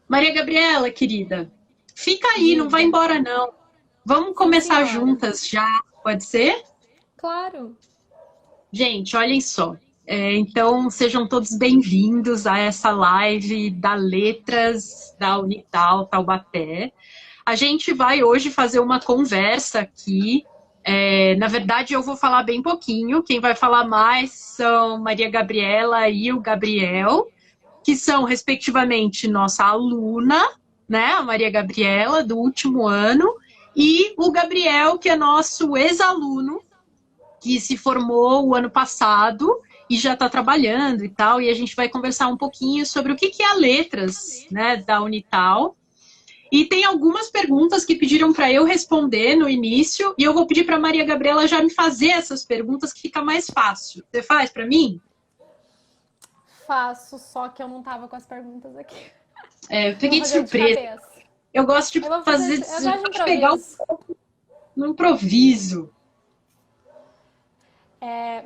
Maria Gabriela, querida, fica aí, não vai Diga. embora não. Vamos Sim, começar senhora. juntas já, pode ser? Claro. Gente, olhem só. Então, sejam todos bem-vindos a essa live da Letras da Unital Taubaté. A gente vai hoje fazer uma conversa aqui. Na verdade, eu vou falar bem pouquinho. Quem vai falar mais são Maria Gabriela e o Gabriel, que são, respectivamente, nossa aluna, né, a Maria Gabriela, do último ano, e o Gabriel, que é nosso ex-aluno, que se formou o ano passado e já está trabalhando e tal, e a gente vai conversar um pouquinho sobre o que é a Letras, né, da Unital. E tem algumas perguntas que pediram para eu responder no início, e eu vou pedir para a Maria Gabriela já me fazer essas perguntas, que fica mais fácil. Você faz para mim? Faço, só que eu não tava com as perguntas aqui. Eu Eu vou peguei de fazer de surpresa. cabeça. Eu gosto de Eu vou fazer. fazer, Eu gosto de de pegar improviso. no improviso.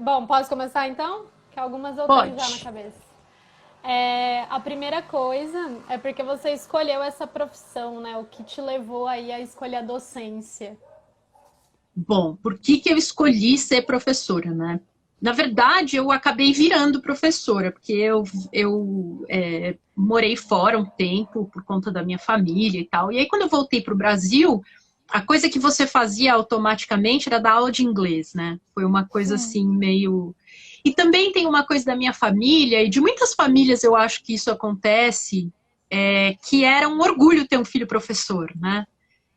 Bom, posso começar então? Que algumas eu tenho já na Pode. cabeça. A primeira coisa é porque você escolheu essa profissão, né? O que te levou aí a escolher a docência? Bom, por que eu escolhi ser professora, né? Na verdade, eu acabei virando professora, porque eu morei fora um tempo por conta da minha família e tal. E aí, quando eu voltei para o Brasil, a coisa que você fazia automaticamente era dar aula de inglês, né? Foi uma coisa Sim. assim, meio. E também tem uma coisa da minha família, e de muitas famílias eu acho que isso acontece, que era um orgulho ter um filho professor, né?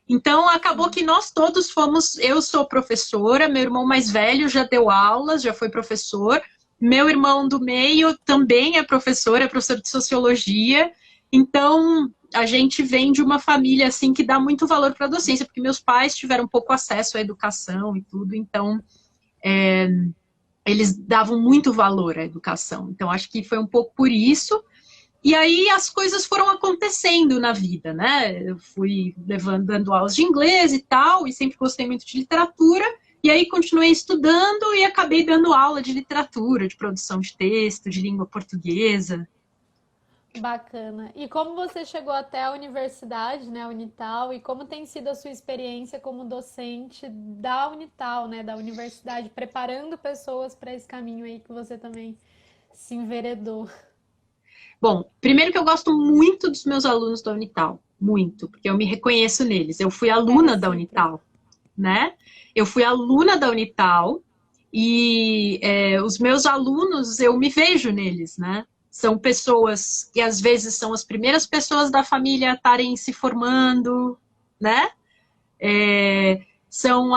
Então, acabou Sim. que nós todos fomos. Eu sou professora, meu irmão mais velho já deu aulas, já foi professor. Meu irmão do meio também é professor de sociologia. Então, a gente vem de uma família assim que dá muito valor para a docência, porque meus pais tiveram pouco acesso à educação e tudo, então eles davam muito valor à educação. Então, acho que foi um pouco por isso. E aí as coisas foram acontecendo na vida, né? Eu fui levando, dando aulas de inglês e tal, e sempre gostei muito de literatura. E aí continuei estudando e acabei dando aula de literatura, de produção de texto, de língua portuguesa. Bacana. E como você chegou até a universidade, né, a Unital, e como tem sido a sua experiência como docente da Unital, né, da universidade, preparando pessoas para esse caminho aí que você também se enveredou? Bom, primeiro que eu gosto muito dos meus alunos da Unital, muito, porque eu me reconheço neles. Eu fui É aluna da recíproco. Unital, né? Eu fui aluna da Unital e os meus alunos, eu me vejo neles, né? São pessoas que às vezes são as primeiras pessoas da família a estarem se formando, né? É, são,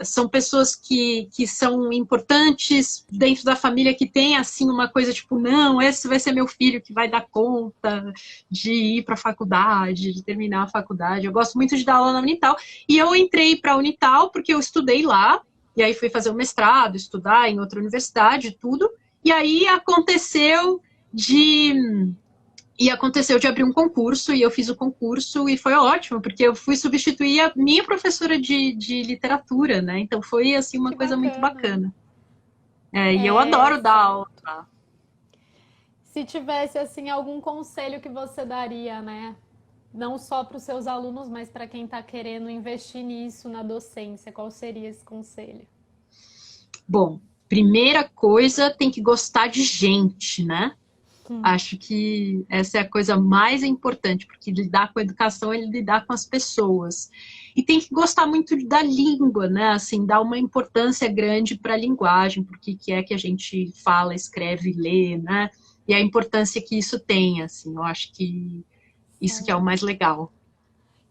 são pessoas que são importantes dentro da família, que tem assim uma coisa tipo, não, esse vai ser meu filho que vai dar conta de ir para a faculdade, de terminar a faculdade. Eu gosto muito de dar aula na Unital. E eu entrei para a Unital porque eu estudei lá, e aí fui fazer o mestrado, estudar em outra universidade, tudo. E aí de aconteceu de abrir um concurso e eu fiz o concurso e foi ótimo, porque eu fui substituir a minha professora de literatura, né? Então foi assim uma Que coisa muito bacana. bacana. E eu adoro dar aula. Certo. Se tivesse assim algum conselho que você daria, né? Não só para os seus alunos, mas para quem está querendo investir nisso na docência, qual seria esse conselho? Bom, primeira coisa, tem que gostar de gente, né? Acho que essa é a coisa mais importante, porque lidar com a educação é lidar com as pessoas. E tem que gostar muito da língua, né? Assim, dar uma importância grande para a linguagem, porque que é que a gente fala, escreve, lê, né? E a importância que isso tem, assim, eu acho que isso que é o mais legal.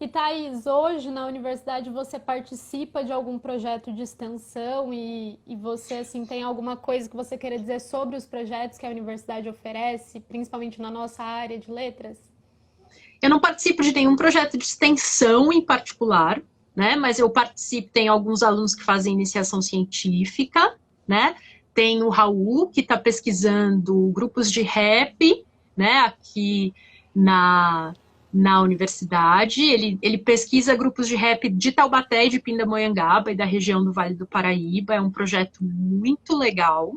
E Thaís, hoje na universidade você participa de algum projeto de extensão e você assim tem alguma coisa que você queira dizer sobre os projetos que a universidade oferece, principalmente na nossa área de letras? Eu não participo de nenhum projeto de extensão em particular, né? Mas eu participo, tem alguns alunos que fazem iniciação científica, né? Tem o Raul, que está pesquisando grupos de rap, né? Aqui na, na universidade. Ele pesquisa grupos de rap de Taubaté e de Pindamonhangaba e da região do Vale do Paraíba. É um projeto muito legal.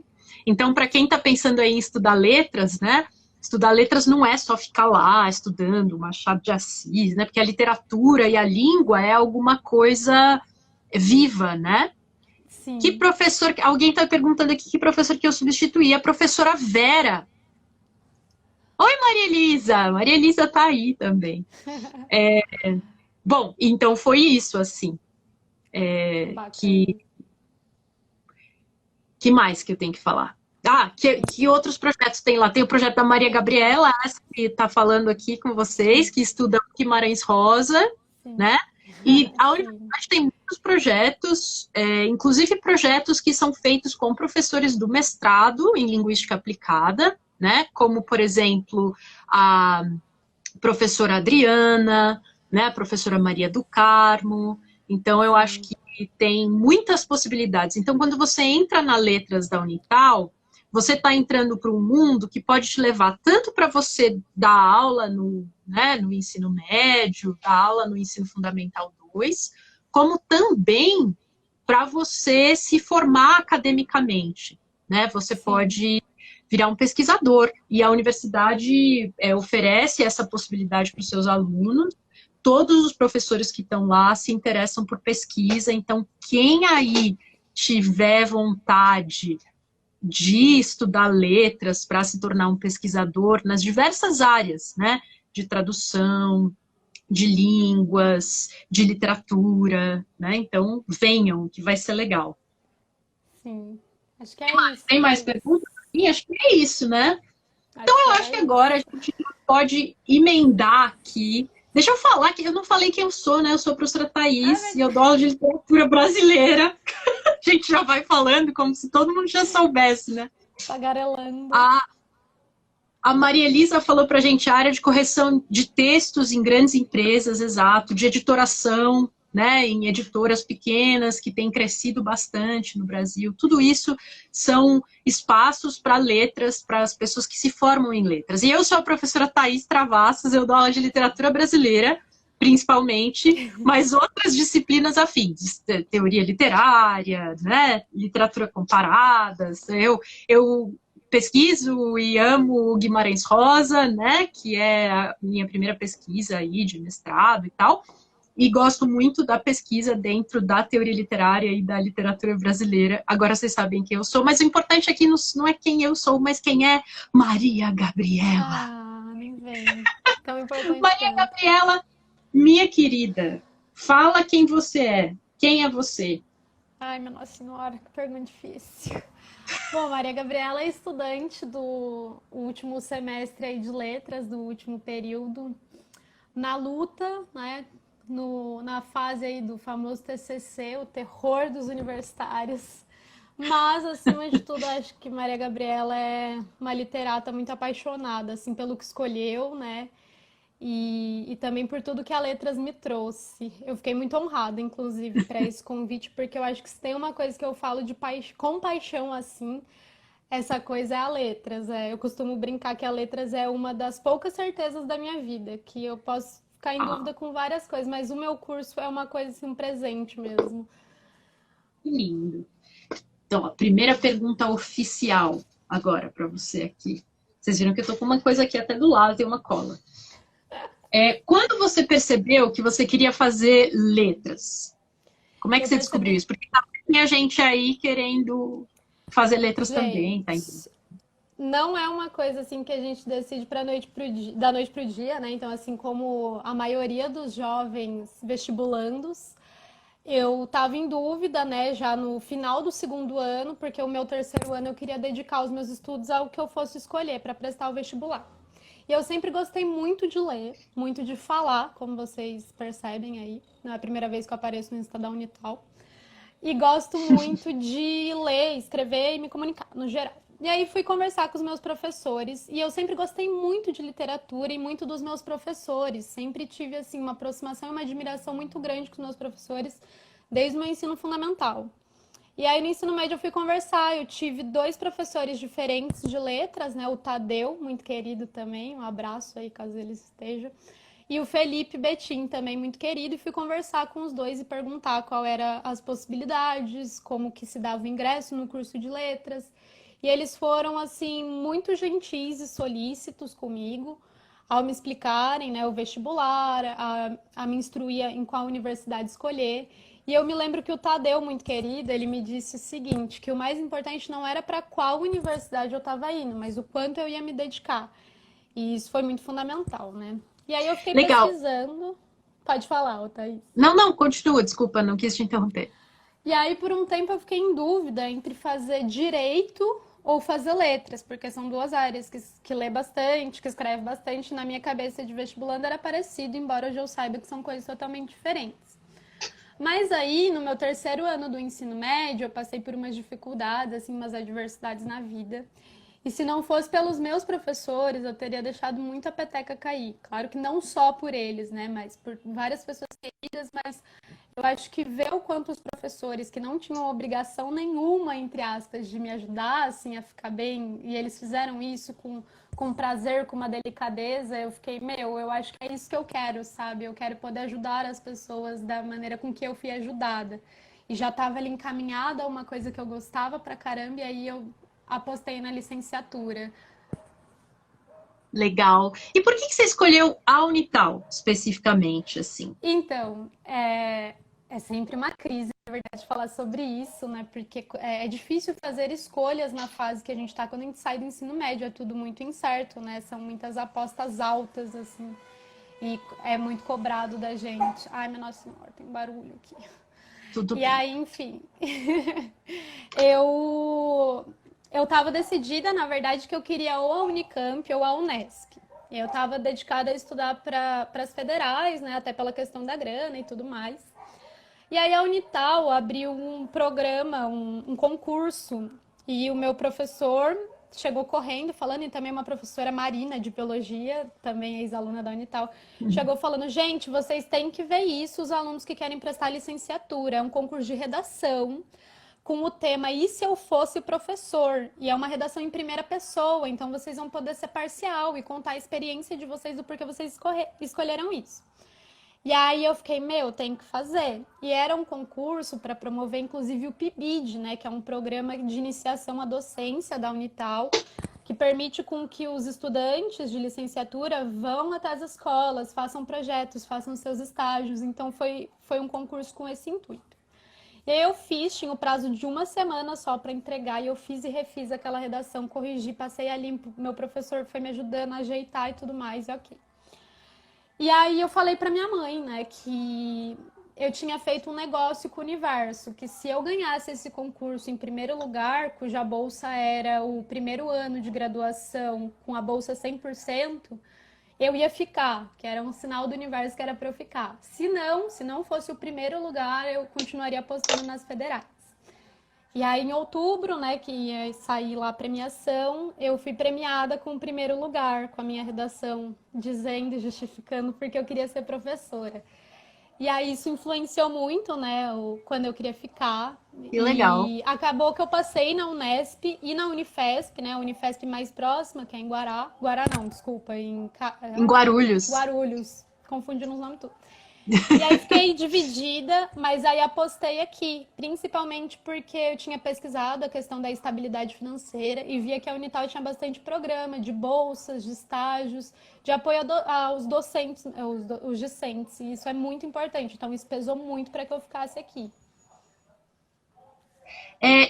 Então, para quem está pensando aí em estudar letras, né? estudar letras não é só ficar lá estudando Machado de Assis, né? Porque a literatura e a língua é alguma coisa viva, né? Que Sim. professor, alguém está perguntando aqui que professor que eu substituí, a professora Vera. Oi, Maria Elisa! Maria Elisa tá aí também. Bom, então foi isso, assim, Bacana. que mais que eu tenho que falar? Ah, que outros projetos tem lá? Tem o projeto da Maria Gabriela, essa que está falando aqui com vocês, Sim, que estuda Guimarães Rosa, sim. né? E a Sim. universidade tem muitos projetos, inclusive projetos que são feitos com professores do mestrado em linguística aplicada, né? Como, por exemplo, a professora Adriana, né? A professora Maria do Carmo. Então, eu acho Sim. que tem muitas possibilidades. Então, quando você entra na Letras da Unital, você está entrando para um mundo que pode te levar tanto para você dar aula no ensino médio, dar aula no ensino fundamental 2, como também para você se formar academicamente. Né? Você Sim. pode virar um pesquisador, e a universidade oferece essa possibilidade para os seus alunos. Todos os professores que estão lá se interessam por pesquisa, então quem aí tiver vontade de estudar letras para se tornar um pesquisador nas diversas áreas, né? De tradução, de línguas, de literatura, né? Então, venham, que vai ser legal. Sim. Acho que é isso, Tem mais Cris. perguntas? Sim, acho que é isso, né? Acho que Eu era acho que agora a isso. gente pode emendar aqui. Deixa eu falar que eu não falei quem eu sou, né? Eu sou a professora Ah, Thaís e eu verdade. dou aula de literatura brasileira. A gente já vai falando como se todo mundo já soubesse, né? Tagarelando. A A Maria Elisa falou para a gente a área de correção de textos em grandes empresas, exato, de editoração, né, em editoras pequenas que têm crescido bastante no Brasil. Tudo isso são espaços para letras, para as pessoas que se formam em letras. E eu sou a professora Thaís Travassos, eu dou aula de literatura brasileira, principalmente, mas outras disciplinas afins, teoria literária, né, literatura comparada. Eu pesquiso e amo o Guimarães Rosa, né, que é a minha primeira pesquisa aí de mestrado e tal, e gosto muito da pesquisa dentro da teoria literária e da literatura brasileira. Agora vocês sabem quem eu sou, mas o importante aqui não é quem eu sou, mas quem é Maria Gabriela. Ah, nem vem. Tão importante Maria quanto. Gabriela, minha querida, fala quem você é. Quem é você? Ai, minha Nossa Senhora, que pergunta difícil. Bom, Maria Gabriela é estudante do último semestre aí de letras, do último período, na luta, né? Na fase aí do famoso TCC, o terror dos universitários. Mas, acima de tudo, acho que Maria Gabriela é uma literata muito apaixonada, assim, pelo que escolheu, né? E também por tudo que a Letras me trouxe. Eu fiquei muito honrada, inclusive, para esse convite, porque eu acho que se tem uma coisa que eu falo de com paixão, assim, essa coisa é a Letras. Eu costumo brincar que a Letras é uma das poucas certezas da minha vida, que eu posso ficar em Ah, dúvida com várias coisas, mas o meu curso é uma coisa, assim, um presente mesmo. que lindo. Então, a primeira pergunta oficial agora para você aqui. Vocês viram que eu tô com uma coisa aqui até do lado, tem uma cola. Quando você percebeu que você queria fazer letras? Como é que Eu você descobriu percebi, isso? Porque tinha gente aí querendo fazer letras também, tá entendendo? gente, não é uma coisa assim que a gente decide da noite pro dia, né? Então, assim como a maioria dos jovens vestibulandos, eu estava em dúvida, né, já no final do segundo ano, porque o meu terceiro ano eu queria dedicar os meus estudos ao que eu fosse escolher para prestar o vestibular. E eu sempre gostei muito de ler, muito de falar, como vocês percebem aí. Não é a primeira vez que eu apareço no Insta da Unital. E gosto muito de ler, escrever e me comunicar, no geral. E aí fui conversar com os meus professores e eu sempre gostei muito de literatura e muito dos meus professores. Sempre tive assim uma aproximação e uma admiração muito grande com os meus professores desde o meu ensino fundamental. E aí no ensino médio eu fui conversar, eu tive dois professores diferentes de letras, né? O Tadeu, muito querido também, um abraço aí caso ele esteja. E o Felipe Betim, também muito querido, e fui conversar com os dois e perguntar qual eram as possibilidades, como que se dava o ingresso no curso de letras. E eles foram, assim, muito gentis e solícitos comigo, ao me explicarem, né, o vestibular, a me instruir em qual universidade escolher. E eu me lembro que o Tadeu, muito querido, ele me disse o seguinte, que o mais importante não era para qual universidade eu estava indo, mas o quanto eu ia me dedicar. E isso foi muito fundamental, né? E aí eu fiquei Legal. pesquisando. Pode falar, Thaís. Não, não, continua, desculpa, não quis te interromper. E aí, por um tempo, eu fiquei em dúvida entre fazer direito ou fazer letras, porque são duas áreas que lê bastante, que escreve bastante. Na minha cabeça de vestibulando era parecido, embora hoje eu saiba que são coisas totalmente diferentes. Mas aí, no meu terceiro ano do ensino médio, eu passei por umas dificuldades, assim, umas adversidades na vida. E se não fosse pelos meus professores, eu teria deixado muito a peteca cair. Claro que não só por eles, né, mas por várias pessoas queridas, mas eu acho que ver o quanto os professores que não tinham obrigação nenhuma, entre aspas, de me ajudar assim, a ficar bem, e eles fizeram isso com prazer, com uma delicadeza, eu fiquei, eu acho que é isso que eu quero, sabe? Eu quero poder ajudar as pessoas da maneira com que eu fui ajudada. E já estava ali encaminhada a uma coisa que eu gostava pra caramba, e aí eu apostei na licenciatura. Legal. E por que você escolheu a Unital, especificamente, assim? Então, é sempre uma crise, na verdade, falar sobre isso, né? Porque é difícil fazer escolhas na fase que a gente está quando a gente sai do ensino médio, é tudo muito incerto, né? São muitas apostas altas, assim, e é muito cobrado da gente. Ai, minha Nossa Senhora, tem barulho aqui. Tudo E bem. aí, enfim, eu estava decidida, na verdade, que eu queria ou a Unicamp ou a Unesp. Eu estava dedicada a estudar para as federais, né, até pela questão da grana e tudo mais. E aí a Unital abriu um programa, um concurso, e o meu professor chegou correndo, falando, e também uma professora Marina, de biologia, também ex-aluna da Unital, chegou falando, gente, vocês têm que ver isso, os alunos que querem prestar licenciatura, é um concurso de redação, com o tema E se eu fosse professor? E é uma redação em primeira pessoa, então vocês vão poder ser parcial e contar a experiência de vocês do porquê vocês escolheram isso. E aí eu fiquei, tem que fazer. E era um concurso para promover, inclusive, o PIBID, né, que é um programa de iniciação à docência da Unital, que permite com que os estudantes de licenciatura vão até as escolas, façam projetos, façam seus estágios. Então foi um concurso com esse intuito. E aí eu fiz, tinha o prazo de uma semana só para entregar, e eu fiz e refiz aquela redação, corrigi, passei a limpo, meu professor foi me ajudando a ajeitar e tudo mais, e ok. E aí eu falei para minha mãe, né, que eu tinha feito um negócio com o universo, que se eu ganhasse esse concurso em primeiro lugar, cuja bolsa era o primeiro ano de graduação com a bolsa 100%, eu ia ficar, que era um sinal do universo que era para eu ficar. Se não fosse o primeiro lugar, eu continuaria apostando nas federais. E aí, em outubro, né, que ia sair lá a premiação, eu fui premiada com o primeiro lugar, com a minha redação, dizendo e justificando porque eu queria ser professora. E aí, isso influenciou muito, né, quando eu queria ficar. Que legal. E acabou que eu passei na Unesp e na Unifesp, né, a Unifesp mais próxima, que é em Guará. Guará não, desculpa, Em Guarulhos. Guarulhos. Confundindo os nomes tudo. E aí fiquei dividida, mas aí apostei aqui, principalmente porque eu tinha pesquisado a questão da estabilidade financeira e via que a Unital tinha bastante programa de bolsas, de estágios, de apoio aos docentes, os discentes, e isso é muito importante, então isso pesou muito para que eu ficasse aqui.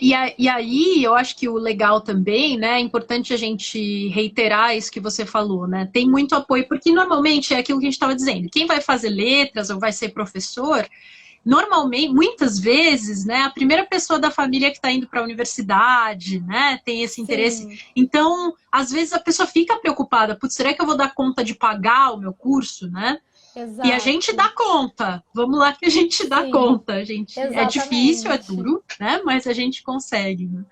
E aí, eu acho que o legal também, né? É importante a gente reiterar isso que você falou, né? Tem muito apoio, porque normalmente é aquilo que a gente estava dizendo. Quem vai fazer letras ou vai ser professor, normalmente, muitas vezes, né? A primeira pessoa da família que está indo para a universidade, né? Tem esse interesse. Sim. Então, às vezes a pessoa fica preocupada. Putz, será que eu vou dar conta de pagar o meu curso, né? E a gente Exato. dá conta. Vamos lá que a gente dá Sim, conta. A gente é difícil, é exatamente. duro, né? Mas a gente consegue. Né?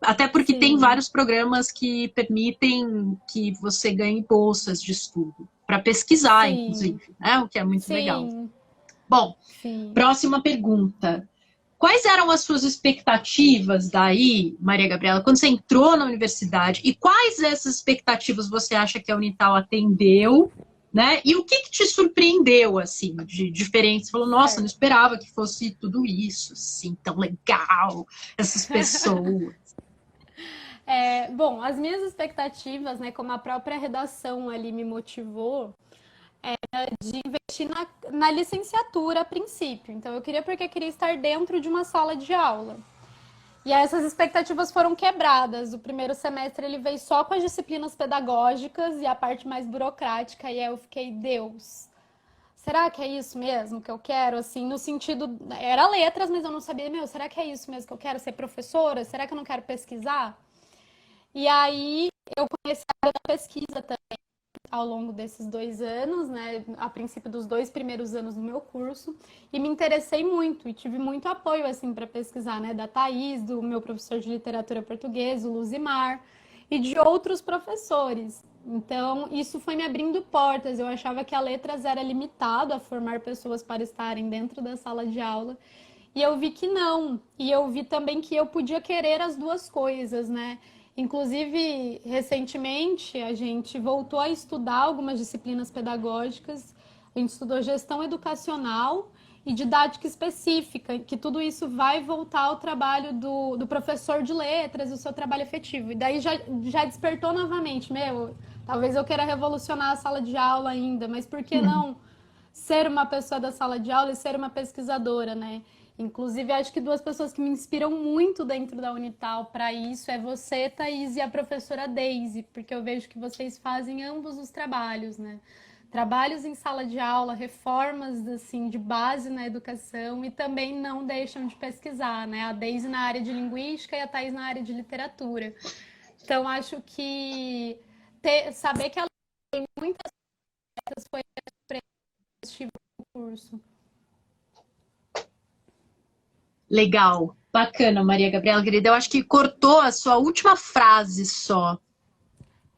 Até porque tem Sim, vários programas que permitem que você ganhe bolsas de estudo para pesquisar, sim, inclusive, né? O que é muito legal. sim, Bom, sim. próxima pergunta. Quais eram as suas expectativas daí, Maria Gabriela, quando você entrou na universidade? E quais dessas expectativas você acha que a Unital atendeu? Né? E o que te surpreendeu, assim, de diferente? Você falou, nossa, não Certo. esperava que fosse tudo isso, assim, tão legal, essas pessoas. Bom, as minhas expectativas, né, como a própria redação ali me motivou, de investir na licenciatura a princípio. Então, eu queria porque queria estar dentro de uma sala de aula. E aí essas expectativas foram quebradas. O primeiro semestre ele veio só com as disciplinas pedagógicas e a parte mais burocrática. E aí eu fiquei, Deus, será que é isso mesmo que eu quero? Assim, no sentido, era letras, mas eu não sabia, meu, será que é isso mesmo que eu quero ser professora? Será que eu não quero pesquisar? E aí eu conheci a área da pesquisa também ao longo desses 2 anos, né? A princípio dos 2 primeiros anos do meu curso, e me interessei muito e tive muito apoio assim para pesquisar, né? Da Thaís, do meu professor de literatura portuguesa, o Luzimar, e de outros professores. Então, isso foi me abrindo portas. Eu achava que a letras era limitado a formar pessoas para estarem dentro da sala de aula. E eu vi que não. E eu vi também que eu podia querer as duas coisas, né? Inclusive, recentemente, a gente voltou a estudar algumas disciplinas pedagógicas. A gente estudou gestão educacional e didática específica, que tudo isso vai voltar ao trabalho do professor de letras, o seu trabalho efetivo. E daí já despertou novamente, meu, talvez eu queira revolucionar a sala de aula ainda, mas por que não ser uma pessoa da sala de aula e ser uma pesquisadora, né? Inclusive, acho que duas pessoas que me inspiram muito dentro da Unital para isso é você, Thaís, e a professora Daisy, porque eu vejo que vocês fazem ambos os trabalhos, né? Trabalhos em sala de aula, reformas assim de base na educação e também não deixam de pesquisar, né? A Daisy na área de linguística e a Thaís na área de literatura. Então, acho que saber que ela tem muitas coisas foi surpreendente no curso. Legal, bacana, Maria Gabriela, querida. Eu acho que cortou a sua última frase só.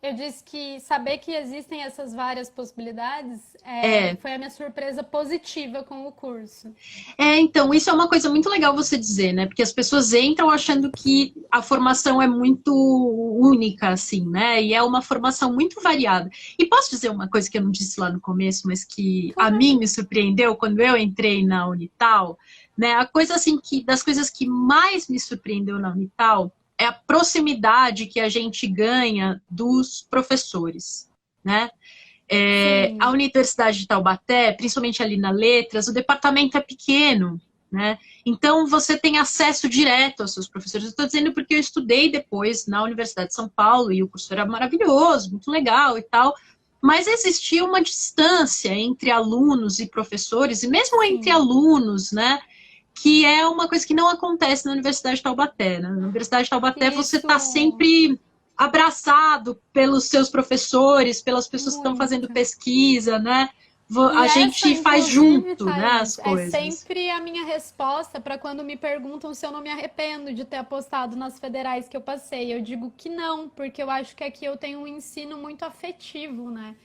Eu disse que saber que existem essas várias possibilidades É, foi a minha surpresa positiva com o curso. então, isso é uma coisa muito legal você dizer, né? Porque as pessoas entram achando que a formação é muito única, assim, né? E é uma formação muito variada. E posso dizer uma coisa que eu não disse lá no começo, mas que a Claro. mim me surpreendeu quando eu entrei na Unital, né? A coisa assim que das coisas que mais me surpreendeu na Unital é a proximidade que a gente ganha dos professores, né? A Sim, Universidade de Taubaté, principalmente ali na Letras, o departamento é pequeno, né? Então você tem acesso direto aos seus professores. Eu estou dizendo porque eu estudei depois na Universidade de São Paulo e o curso era maravilhoso, muito legal e tal. Mas existia uma distância entre alunos e professores, e mesmo entre sim. alunos, né? Que é uma coisa que não acontece na Universidade de Taubaté. Né? Na Universidade de Taubaté você está Isso, sempre abraçado pelos seus professores, pelas pessoas que estão fazendo muito. pesquisa, né? E A essa, gente faz inclusive, junto, né, as Thaís, é coisas. sempre a minha resposta para quando me perguntam se eu não me arrependo de ter apostado nas federais que eu passei. Eu digo que não, porque eu acho que aqui eu tenho um ensino muito afetivo, né?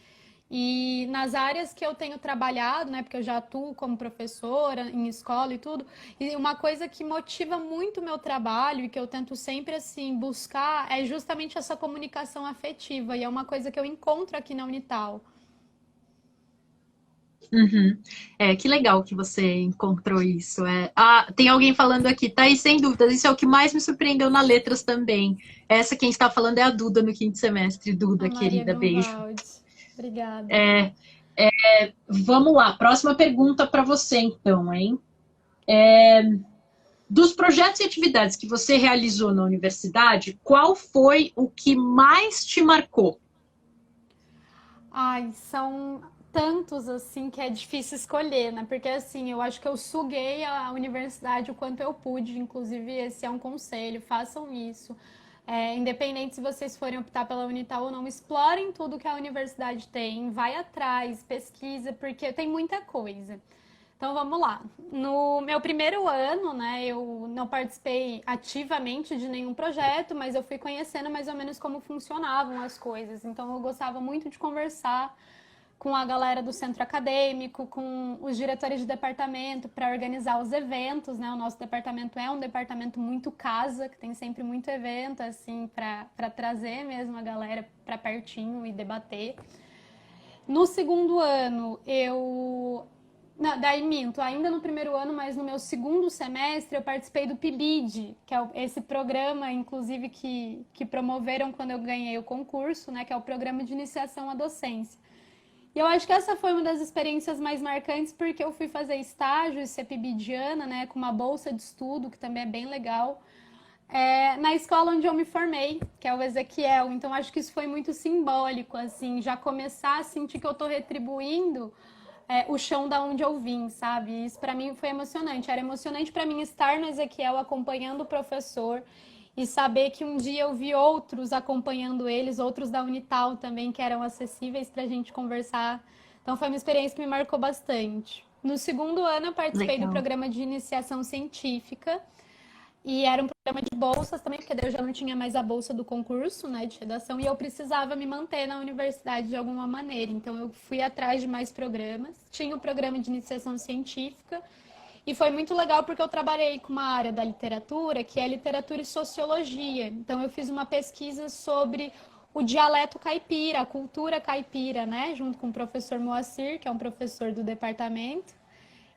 E nas áreas que eu tenho trabalhado, né, porque eu já atuo como professora em escola e tudo, e uma coisa que motiva muito o meu trabalho e que eu tento sempre assim buscar é justamente essa comunicação afetiva, e é uma coisa que eu encontro aqui na Unital. Uhum. Que legal que você encontrou isso. Tem alguém falando aqui, tá aí sem dúvidas, isso é o que mais me surpreendeu na Letras também. Essa quem está falando é a Duda no quinto semestre. A Duda, Maria querida, beijo. Grunwald. Obrigada. Vamos lá, próxima pergunta para você então, hein? Dos projetos e atividades que você realizou na universidade, qual foi o que mais te marcou? Ai, são tantos assim que é difícil escolher, né? Porque assim, eu acho que eu suguei a universidade o quanto eu pude, inclusive esse é um conselho, façam isso. Independente se vocês forem optar pela Unital ou não, explorem tudo que a universidade tem, vai atrás, pesquisa, porque tem muita coisa. Então vamos lá. No meu primeiro ano, né, eu não participei ativamente de nenhum projeto, mas eu fui conhecendo mais ou menos como funcionavam as coisas. Então eu gostava muito de conversar com a galera do centro acadêmico, com os diretores de departamento para organizar os eventos, né? O nosso departamento é um departamento muito casa, que tem sempre muito evento assim para trazer mesmo a galera para pertinho e debater. No segundo ano, eu Não, daí minto, ainda no primeiro ano, mas no meu segundo semestre eu participei do PIBID, que é esse programa, inclusive, que promoveram quando eu ganhei o concurso, né, que é o Programa de Iniciação à Docência. E eu acho que essa foi uma das experiências mais marcantes, porque eu fui fazer estágio e ser PIBIdiana, né, com uma bolsa de estudo, que também é bem legal, na escola onde eu me formei, que é o Ezequiel. Então, acho que isso foi muito simbólico, assim, já começar a sentir que eu estou retribuindo o chão da onde eu vim, sabe? E isso para mim foi emocionante. Era emocionante para mim estar no Ezequiel acompanhando o professor e saber que um dia eu vi outros acompanhando eles, outros da Unital também, que eram acessíveis para a gente conversar. Então, foi uma experiência que me marcou bastante. No segundo ano, eu participei do Legal. programa de iniciação científica. E era um programa de bolsas também, porque daí eu já não tinha mais a bolsa do concurso, né, de redação, e eu precisava me manter na universidade de alguma maneira. Então eu fui atrás de mais programas. Tinha o programa de iniciação científica, e foi muito legal porque eu trabalhei com uma área da literatura, que é literatura e sociologia. Então eu fiz uma pesquisa sobre o dialeto caipira, a cultura caipira, né, junto com o professor Moacir, que é um professor do departamento.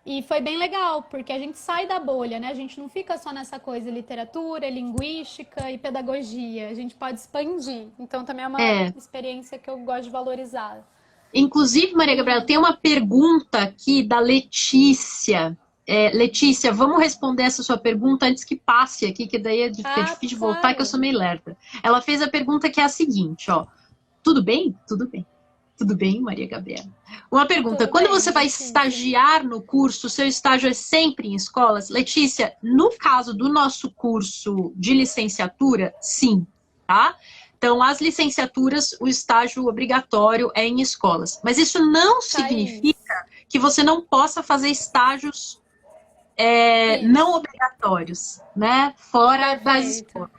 E foi bem legal, porque a gente sai da bolha, né? A gente não fica só nessa coisa literatura, linguística e pedagogia. A gente pode expandir. Então também é uma É. experiência que eu gosto de valorizar. Inclusive, Maria Gabriela, tem uma pergunta aqui da Letícia. Letícia, vamos responder essa sua pergunta antes que passe aqui, que daí é Ah, difícil de voltar, que eu claro. sou meio lerda. Ela fez a pergunta que é a seguinte, ó. Tudo bem? Tudo bem. Tudo bem, Maria Gabriela? Uma pergunta: Tudo quando bem, você vai Letícia. estagiar no curso, o seu estágio é sempre em escolas? Letícia, no caso do nosso curso de licenciatura, sim, tá? Então, as licenciaturas, o estágio obrigatório é em escolas. Mas isso não Thaís. significa que você não possa fazer estágios não Isso. obrigatórios, né? Fora das Perfeito. escolas.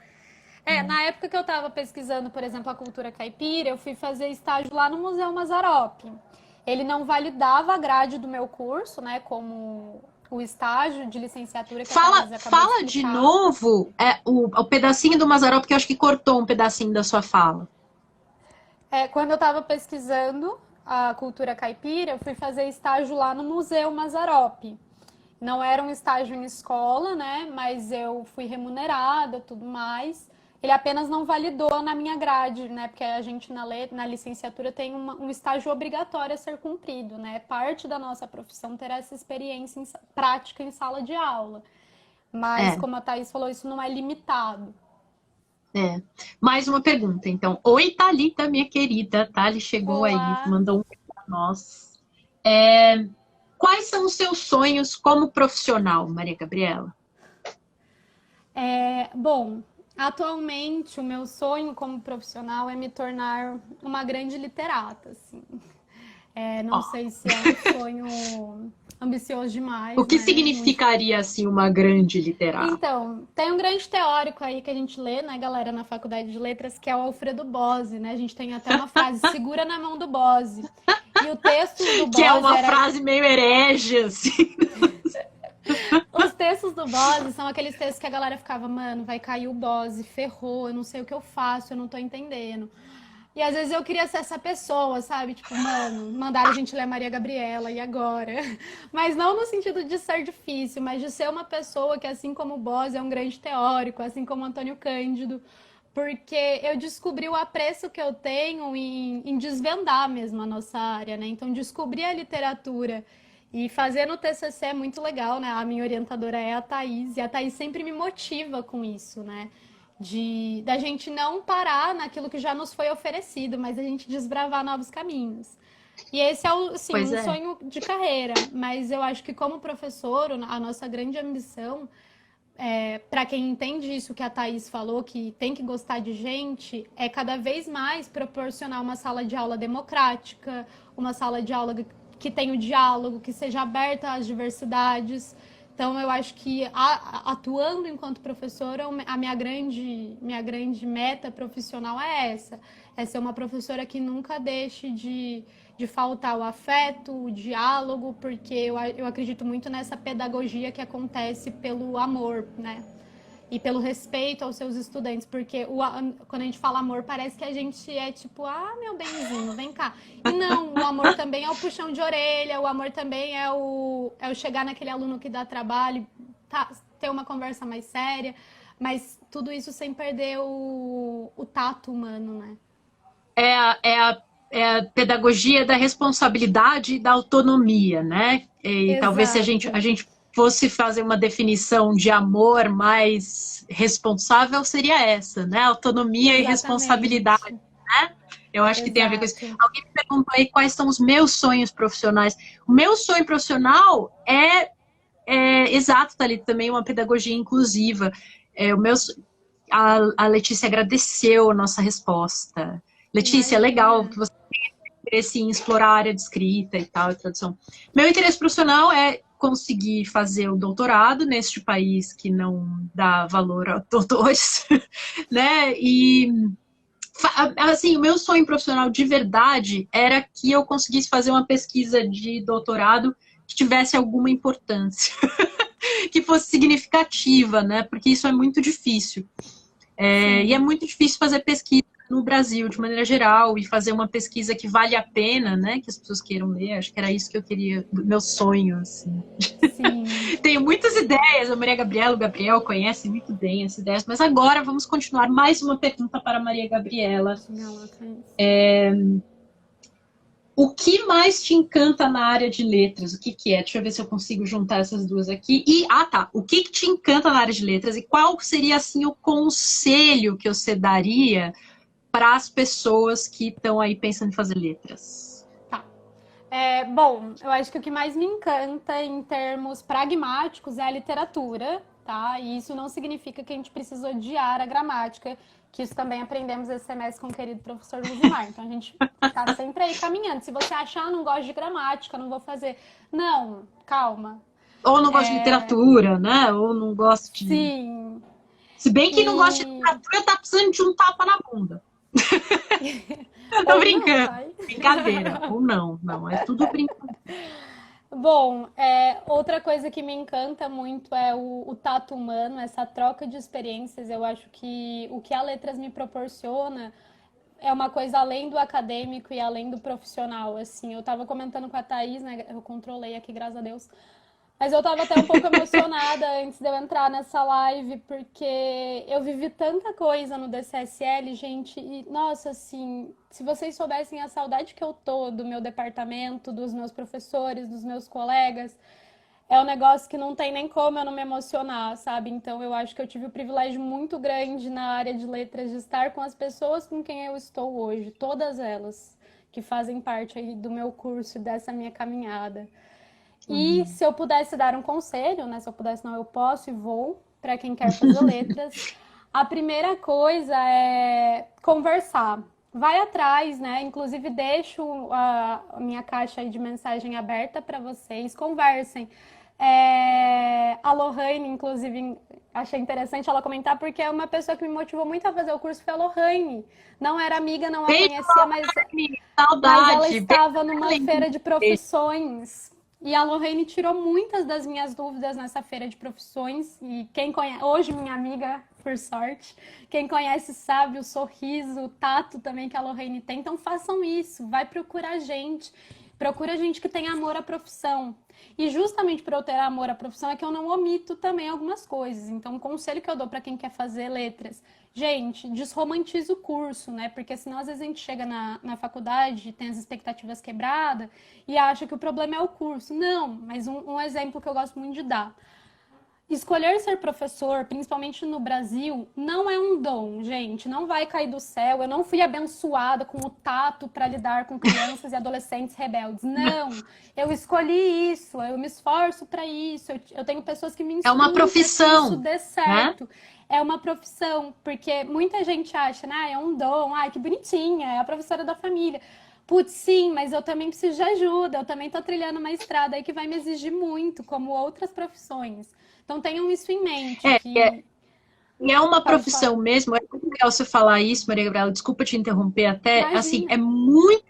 Na época que eu estava pesquisando, por exemplo, a cultura caipira, eu fui fazer estágio lá no Museu Mazzaropi. Ele não validava a grade do meu curso, né, como o estágio de licenciatura que a Fala, Thaís acabou de fala de explicar. novo o pedacinho do Mazarop, porque eu acho que cortou um pedacinho da sua fala. Quando eu estava pesquisando a cultura caipira, eu fui fazer estágio lá no Museu Mazzaropi. Não era um estágio em escola, né? Mas eu fui remunerada, tudo mais. Ele apenas não validou na minha grade, né? Porque a gente na licenciatura tem um estágio obrigatório a ser cumprido, né? Parte da nossa profissão ter essa experiência prática em sala de aula. Mas, É, como a Thaís falou, isso não é limitado. é. Mais uma pergunta, então. Oi, Thalita, minha querida. Thali chegou aí, Olá! mandou um beijo pra nós. Quais são os seus sonhos como profissional, Maria Gabriela? Bom, atualmente o meu sonho como profissional é me tornar uma grande literata, assim. Não Ó, sei se é um sonho ambicioso o demais, que né? Muito. significaria, assim, uma grande literata? Então, tem um grande teórico aí que a gente lê, né, galera, na faculdade de letras, que é o Alfredo Bose, né? A gente tem até uma frase, segura na mão do Bose. E o textos do Que é Bose uma era frase meio herege, assim. Os textos do Bose são aqueles textos que a galera ficava, mano, vai cair o Bose, ferrou, eu não sei o que eu faço, eu não tô entendendo. E às vezes eu queria ser essa pessoa, sabe? Tipo, mano, mandaram a gente ler Maria Gabriela, e agora? Mas não no sentido de ser difícil, mas de ser uma pessoa que, assim como o Bose, é um grande teórico, assim como Antônio Cândido, porque eu descobri o apreço que eu tenho em desvendar mesmo a nossa área, né? Então, descobrir a literatura e fazer no TCC é muito legal, né? A minha orientadora é a Thaís, e a Thaís sempre me motiva com isso, né? Da gente não parar naquilo que já nos foi oferecido, mas a gente desbravar novos caminhos. E esse é, assim, Pois um é. sonho de carreira, mas eu acho que como professor, a nossa grande ambição para quem entende isso que a Thaís falou, que tem que gostar de gente, é cada vez mais proporcionar uma sala de aula democrática, uma sala de aula que tenha o diálogo, que seja aberta às diversidades. Então, eu acho que atuando enquanto professora, a minha grande meta profissional é essa. É ser uma professora que nunca deixe de faltar o afeto, o diálogo, porque eu acredito muito nessa pedagogia que acontece pelo amor, né? e pelo respeito aos seus estudantes, porque quando a gente fala amor, parece que a gente é tipo, ah, meu benzinho, vem cá. E não, o amor também é o puxão de orelha, o amor também é o chegar naquele aluno que dá trabalho, ter uma conversa mais séria, mas tudo isso sem perder o tato humano, né? É a pedagogia da responsabilidade e da autonomia, né? E talvez se a gente fosse fazer uma definição de amor mais responsável, seria essa, né? Autonomia e responsabilidade, né? Eu acho que tem a ver com isso. Alguém me perguntou aí quais são os meus sonhos profissionais. O meu sonho profissional exato, Thalita, também uma pedagogia inclusiva. A Letícia agradeceu a nossa resposta. Letícia, legal que você tem interesse em explorar a área de escrita e tal, e tradução. Meu interesse profissional é conseguir fazer o doutorado neste país que não dá valor a doutores, né? E, assim, o meu sonho profissional de verdade era que eu conseguisse fazer uma pesquisa de doutorado que tivesse alguma importância, que fosse significativa, né? Porque isso é muito difícil. E é muito difícil fazer pesquisa no Brasil, de maneira geral, e fazer uma pesquisa que vale a pena, né? Que as pessoas queiram ler. Acho que era isso que eu queria, meu sonho, assim. Sim. Tenho muitas ideias, a Maria Gabriela, o Gabriel conhecem muito bem as ideias, mas agora vamos continuar. Mais uma pergunta para a Maria Gabriela. O que mais te encanta na área de letras? O que é? Deixa eu ver se eu consigo juntar essas duas aqui. O que te encanta na área de letras? E qual seria, assim, o conselho que você daria para as pessoas que estão aí pensando em fazer letras? Tá. Bom, eu acho que o que mais me encanta em termos pragmáticos é a literatura, tá? E isso não significa que a gente precisa odiar a gramática, que isso também aprendemos esse semestre com o querido professor Luzimar. Então, a gente tá sempre aí caminhando. Se você achar, não gosto de gramática, não vou fazer. Não, calma. Ou não gosto de literatura, né? Ou não gosto de... Sim. Se bem que não gosta de literatura, tá precisando de um tapa na bunda. Tô brincando. Não, brincadeira. Ou não, é tudo brincadeira. Bom, outra coisa que me encanta muito é o tato humano, essa troca de experiências. Eu acho que o que a Letras me proporciona é uma coisa além do acadêmico e além do profissional, assim. Eu tava comentando com a Thaís, né? Eu controlei aqui, graças a Deus. Mas eu tava até um pouco emocionada antes de eu entrar nessa live, porque eu vivi tanta coisa no DCSL, gente, e, nossa, assim, se vocês soubessem a saudade que eu tô do meu departamento, dos meus professores, dos meus colegas, é um negócio que não tem nem como eu não me emocionar, sabe? Então, eu acho que eu tive um privilégio muito grande na área de letras de estar com as pessoas com quem eu estou hoje, todas elas que fazem parte aí do meu curso e dessa minha caminhada. E se eu pudesse dar um conselho, né? Se eu pudesse, não, eu posso e vou, para quem quer fazer letras. A primeira coisa é conversar. Vai atrás, né? Inclusive, deixo a minha caixa aí de mensagem aberta para vocês. Conversem. A Lohane, inclusive, achei interessante ela comentar, porque é uma pessoa que me motivou muito a fazer o curso, foi a Lohane. Não era amiga, não a conhecia, mas ela estava numa feira de profissões. E a Lohane tirou muitas das minhas dúvidas nessa feira de profissões. E quem conhece, hoje minha amiga, por sorte, quem conhece sabe o sorriso, o tato também que a Lohane tem. Então façam isso, vai procurar gente. Procura gente que tem amor à profissão. E justamente por eu ter amor à profissão é que eu não omito também algumas coisas. Então, o conselho que eu dou para quem quer fazer letras, gente, desromantiza o curso, né? Porque senão às vezes a gente chega na faculdade, tem as expectativas quebradas e acha que o problema é o curso. Não, mas um exemplo que eu gosto muito de dar. Escolher ser professor, principalmente no Brasil, não é um dom, gente. Não vai cair do céu. Eu não fui abençoada com o tato para lidar com crianças e adolescentes rebeldes. Não. Eu escolhi isso. Eu me esforço para isso. Eu tenho pessoas que me ensinam uma profissão, que isso dê certo. Né? É uma profissão, porque muita gente acha, né? É um dom. Ai, que bonitinha. É a professora da família. Putz, sim, mas eu também preciso de ajuda. Eu também estou trilhando uma estrada aí que vai me exigir muito, como outras profissões. Então tenham isso em mente. E é uma profissão mesmo, é muito legal você falar isso, Maria Gabriela, desculpa te interromper até, Imagina. Assim, é muito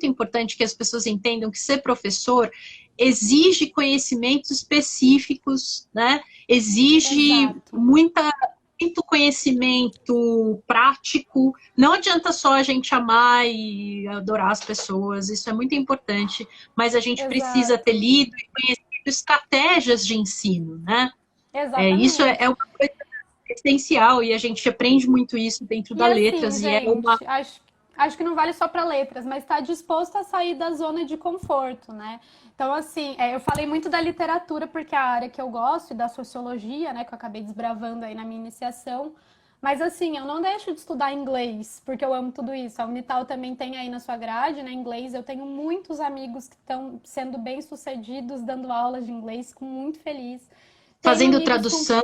importante que as pessoas entendam que ser professor exige conhecimentos específicos, né? Exige Exato. muito conhecimento prático. Não adianta só a gente amar e adorar as pessoas, isso é muito importante, mas a gente precisa ter Exato. lido e conhecido estratégias de ensino, né? Isso é Exatamente. uma coisa essencial e a gente aprende muito isso dentro E da assim, letras e é uma. gente, acho que não vale só para letras, mas está disposto a sair da zona de conforto, né? Então, assim, eu falei muito da literatura, porque é a área que eu gosto, e da sociologia, né, que eu acabei desbravando aí na minha iniciação. Mas, assim, eu não deixo de estudar inglês, porque eu amo tudo isso. A Unital também tem aí na sua grade, né, inglês. Eu tenho muitos amigos que estão sendo bem-sucedidos, dando aulas de inglês, fico muito feliz. Tenho Fazendo amigos com tradução,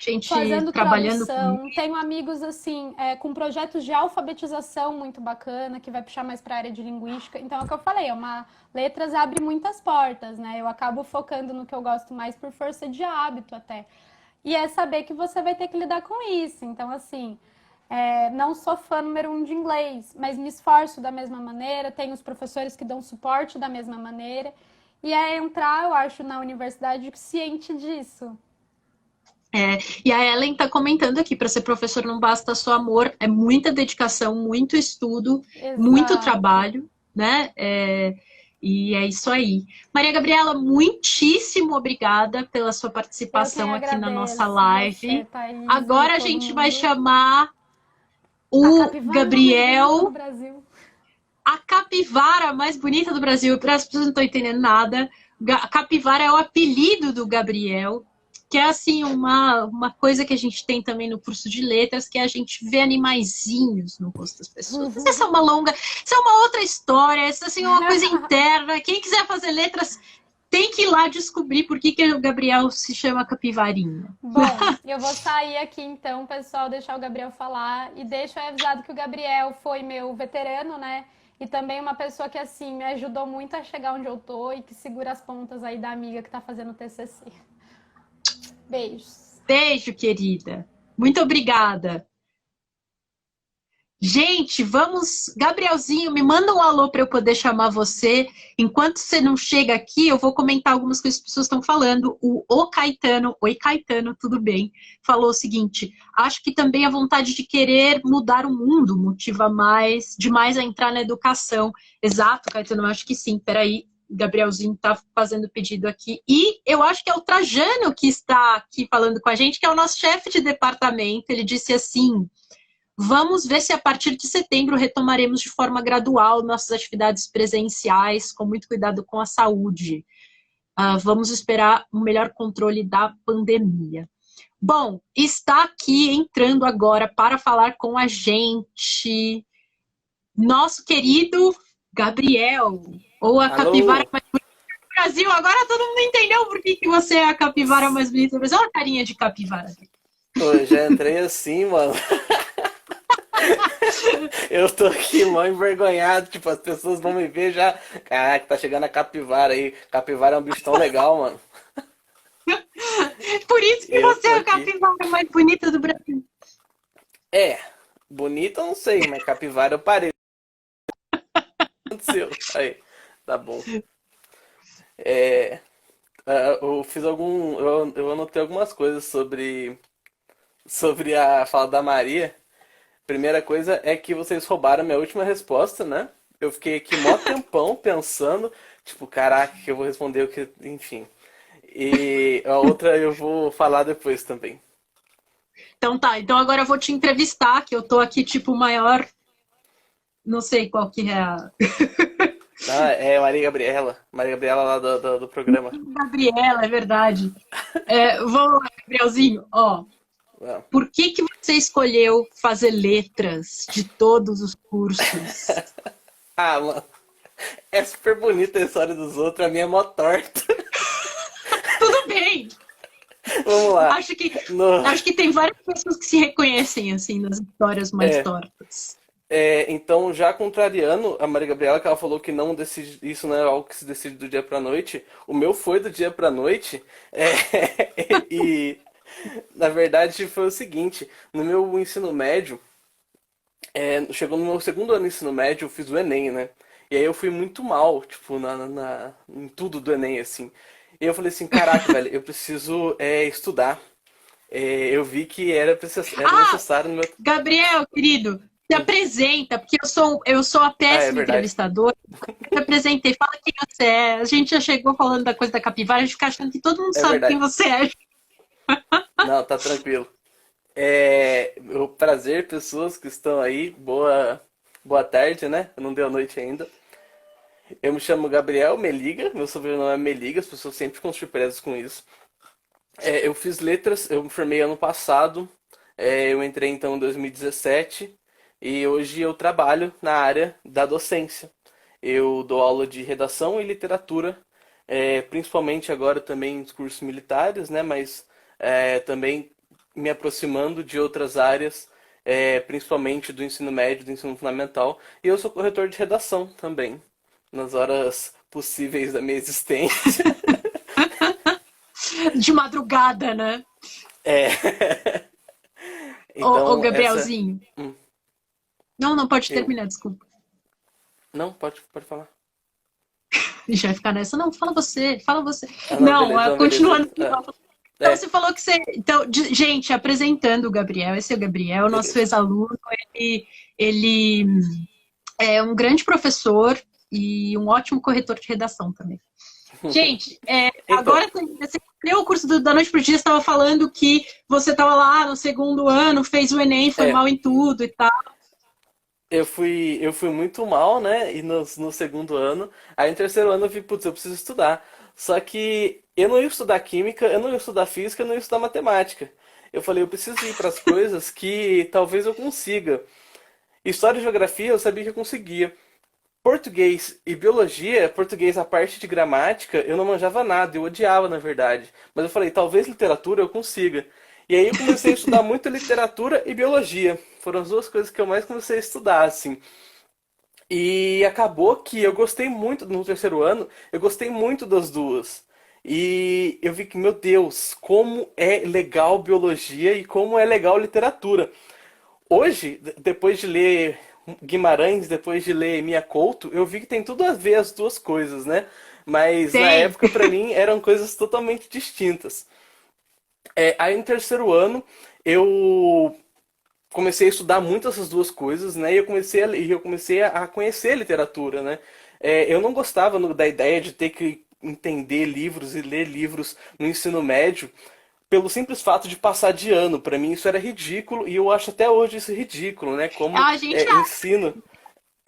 gente fazendo trabalhando com. tradução. Tenho amigos assim, com projetos de alfabetização muito bacana, que vai puxar mais para a área de linguística. Então é o que eu falei, letras abre muitas portas, né? Eu acabo focando no que eu gosto mais por força de hábito até. E é saber que você vai ter que lidar com isso. Então, assim, não sou fã número um de inglês, mas me esforço da mesma maneira, tenho os professores que dão suporte da mesma maneira. E é entrar, eu acho, na universidade ciente disso. E a Ellen está comentando aqui, para ser professor não basta só amor, é muita dedicação, muito estudo, muito Exato. trabalho, né? E é isso aí. Maria Gabriela, muitíssimo obrigada pela sua Eu quem participação aqui na nossa agradeço você, live. Thaís, e Agora a todo gente vai mundo. chamar A o capivara mais bonita do Gabriel, Brasil. a capivara mais bonita do Brasil. Para as pessoas não estão entendendo nada, a capivara é o apelido do Gabriel, que é assim uma coisa que a gente tem também no curso de letras, que é a gente vê animaizinhos no rosto das pessoas. Mas essa é uma longa, essa é uma outra história, essa assim, é uma coisa interna. Quem quiser fazer letras tem que ir lá descobrir por que o Gabriel se chama capivarinha. Bom, eu vou sair aqui então, pessoal, deixar o Gabriel falar. E deixo aí avisado que o Gabriel foi meu veterano, né? E também uma pessoa que, assim, me ajudou muito a chegar onde eu tô e que segura as pontas aí da amiga que tá fazendo o TCC. Beijos. Beijo, querida. Muito obrigada. Gente, vamos. Gabrielzinho, me manda um alô para eu poder chamar você. Enquanto você não chega aqui, eu vou comentar algumas coisas que as pessoas estão falando. O Caetano, oi Caetano, tudo bem? Falou o seguinte: acho que também a vontade de querer mudar o mundo motiva demais a entrar na educação. Exato, Caetano, eu acho que sim. Peraí, Gabrielzinho está fazendo pedido aqui. E eu acho que é o Trajano que está aqui falando com a gente, que é o nosso chefe de departamento. Ele disse assim. Vamos ver se a partir de setembro retomaremos de forma gradual nossas atividades presenciais, com muito cuidado com a saúde. Vamos esperar um melhor controle da pandemia. Bom, está aqui entrando agora para falar com a gente nosso querido Gabriel, ou a capivara Alô? mais bonita do Brasil. Agora todo mundo entendeu por que você é a capivara mais bonita do Brasil. Olha a carinha de capivara. Eu já entrei assim, mano. Eu tô aqui mó envergonhado, tipo, as pessoas vão me ver já. Caraca, tá chegando a capivara aí. Capivara é um bicho tão legal, mano. Por isso que Eu você tô é a aqui. capivara mais bonita do Brasil. É, bonito eu não sei, mas capivara eu parei. O que aconteceu? Aí, tá bom. É, eu fiz algum. Eu anotei algumas coisas sobre a fala da Maria. Primeira coisa é que vocês roubaram minha última resposta, né? Eu fiquei aqui mó tempão pensando, tipo, caraca, que eu vou responder o que. Enfim. E a outra eu vou falar depois também. Então tá, então agora eu vou te entrevistar, que eu tô aqui tipo o maior, não sei qual que é a Ah, é Maria Gabriela. Maria Gabriela lá do programa. Gabriela, é verdade. Vamos lá, Gabrielzinho, ó, Ah, por que você escolheu fazer letras de todos os cursos? mano. É super bonita a história dos outros, a minha é mó torta. Tudo bem. Vamos lá. Acho que No, acho que tem várias pessoas que se reconhecem assim nas histórias mais é, tortas. então, já contrariando a Maria Gabriela, que ela falou que não decide, isso não é algo que se decide do dia pra noite, o meu foi do dia pra noite, e na verdade foi o seguinte, no meu ensino médio, chegou no meu segundo ano de ensino médio, eu fiz o Enem, né? E aí eu fui muito mal, tipo, em tudo do Enem, assim. E eu falei assim, caraca, velho, eu preciso estudar. Eu vi que era Ah, necessário no meu. Gabriel, querido, se Hum. apresenta, porque eu sou a Ah, é péssima verdade. entrevistadora. Eu te apresentei, fala quem você é. A gente já chegou falando da coisa da capivara, a gente fica achando que todo mundo É sabe quem verdade. você é. Não, tá tranquilo. O prazer, pessoas que estão aí. Boa tarde, né? Não deu noite ainda. Eu me chamo Gabriel Meliga, meu sobrenome é Meliga, as pessoas sempre ficam surpresas com isso. Eu fiz letras, eu me formei ano passado, eu entrei então em 2017 e hoje eu trabalho na área da docência. Eu dou aula de redação e literatura, principalmente agora também nos cursos militares, né? Mas também me aproximando de outras áreas, principalmente do ensino médio, do ensino fundamental. E eu sou corretor de redação também, nas horas possíveis da minha existência. De madrugada, né? É. Ô, Então, essa. Gabrielzinho. Hum, Não, não pode eu. terminar, desculpa. Não, pode falar. A gente vai ficar nessa. Não, fala você, fala você. Ah, não, Não, beleza, não, beleza. continuando. Ah, Então, é, você falou que você. Então, gente, apresentando o Gabriel, esse é o Gabriel, nosso beleza. ex-aluno. Ele é um grande professor e um ótimo corretor de redação também. Gente, Então, agora você leu o curso da noite pro dia, estava falando que você estava lá no segundo ano, fez o Enem, foi é, mal em tudo e tal. eu fui muito mal, né? E no segundo ano. Aí no terceiro ano eu vi, putz, eu preciso estudar. Só que eu não ia estudar química, eu não ia estudar física, eu não ia estudar matemática. Eu falei, eu preciso ir para as coisas que talvez eu consiga. História e geografia eu sabia que eu conseguia. Português e biologia, português a parte de gramática, eu não manjava nada, eu odiava na verdade. Mas eu falei, talvez literatura eu consiga. E aí eu comecei a estudar muito literatura e biologia. Foram as duas coisas que eu mais comecei a estudar, assim. E acabou que eu gostei muito, no terceiro ano, eu gostei muito das duas. E eu vi que, meu Deus, como é legal biologia e como é legal literatura. Hoje, depois de ler Guimarães, depois de ler Mia Couto, eu vi que tem tudo a ver as duas coisas, né? Mas na Tem. época, pra mim, eram coisas totalmente distintas. Aí no terceiro ano, eu comecei a estudar muito essas duas coisas, né? E eu comecei a conhecer a literatura, né? Eu não gostava da ideia de ter que entender livros e ler livros no ensino médio pelo simples fato de passar de ano. Para mim isso era ridículo e eu acho até hoje isso ridículo, né? Como A gente ensino